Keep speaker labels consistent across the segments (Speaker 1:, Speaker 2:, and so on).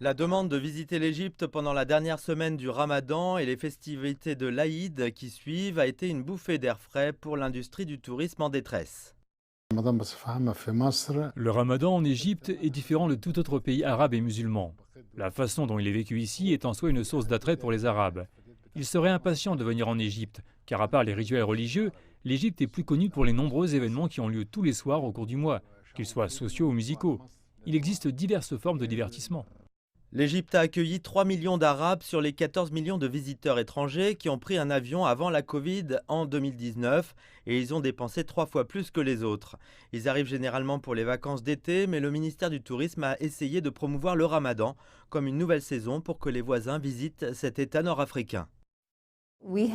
Speaker 1: La demande de visiter l'Égypte pendant la dernière semaine du Ramadan et les festivités de l'Aïd qui suivent a été une bouffée d'air frais pour l'industrie du tourisme en détresse.
Speaker 2: Le ramadan en Égypte est différent de tout autre pays arabe et musulman. La façon dont il est vécu ici est en soi une source d'attrait pour les Arabes. Ils seraient impatients de venir en Égypte, car à part les rituels religieux, l'Égypte est plus connue pour les nombreux événements qui ont lieu tous les soirs au cours du mois, qu'ils soient sociaux ou musicaux. Il existe diverses formes de divertissement.
Speaker 1: L'Égypte a accueilli 3 millions d'Arabes sur les 14 millions de visiteurs étrangers qui ont pris un avion avant la Covid en 2019 et ils ont dépensé 3 fois plus que les autres. Ils arrivent généralement pour les vacances d'été, mais le ministère du Tourisme a essayé de promouvoir le Ramadan comme une nouvelle saison pour que les voisins visitent cet État nord-africain.
Speaker 3: Nous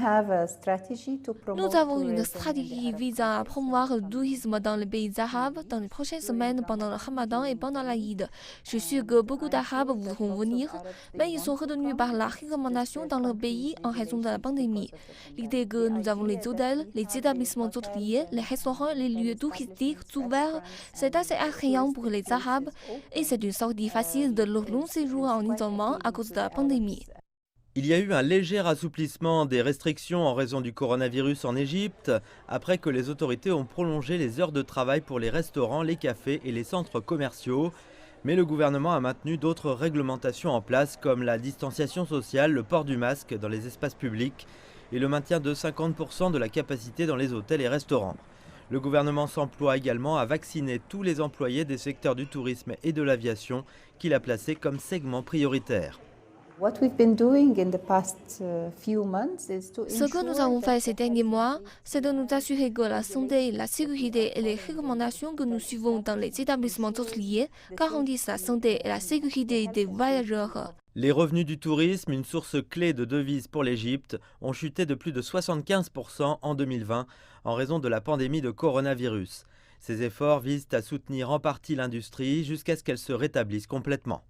Speaker 3: avons une stratégie visant à promouvoir le tourisme dans les pays arabes dans les prochaines semaines pendant le Ramadan et pendant l'Aïd. Je suis sûr que beaucoup d'Arabes voudront venir, mais ils sont retenus par la réglementation dans leur pays en raison de la pandémie. L'idée est que nous avons les hôtels, les établissements hôteliers, les restaurants, les lieux touristiques ouverts. C'est assez attrayant pour les Arabes et c'est une sortie facile de leur long séjour en isolement à cause de la pandémie.
Speaker 1: Il y a eu un léger assouplissement des restrictions en raison du coronavirus en Égypte, après que les autorités ont prolongé les heures de travail pour les restaurants, les cafés et les centres commerciaux. Mais le gouvernement a maintenu d'autres réglementations en place, comme la distanciation sociale, le port du masque dans les espaces publics et le maintien de 50% de la capacité dans les hôtels et restaurants. Le gouvernement s'emploie également à vacciner tous les employés des secteurs du tourisme et de l'aviation qu'il a placés comme segments prioritaires.
Speaker 3: Ce que nous avons fait ces derniers mois, c'est de nous assurer que la santé, la sécurité et les recommandations que nous suivons dans les établissements hôteliers garantissent la santé et la sécurité des voyageurs.
Speaker 1: Les revenus du tourisme, une source clé de devises pour l'Égypte, ont chuté de plus de 75% en 2020 en raison de la pandémie de coronavirus. Ces efforts visent à soutenir en partie l'industrie jusqu'à ce qu'elle se rétablisse complètement.